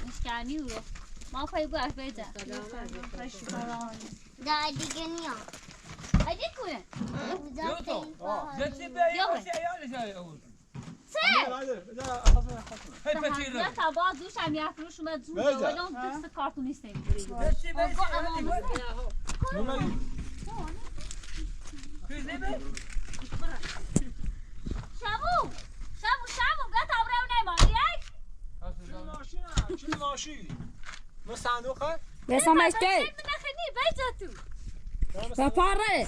[SPEAKER 1] مشکنی رو ما پای باش بیده
[SPEAKER 2] دا دیگه نیا
[SPEAKER 1] اگه کنه
[SPEAKER 5] جتی بیایی
[SPEAKER 1] یا تا باز دوش هم یک روش اومد زود ولی اون دست کارتونیست شبو گه تا برای نیمان یک
[SPEAKER 8] چی ماشین ما صندوق هست
[SPEAKER 1] بسامشته نخنی بیجا تو
[SPEAKER 4] بپاره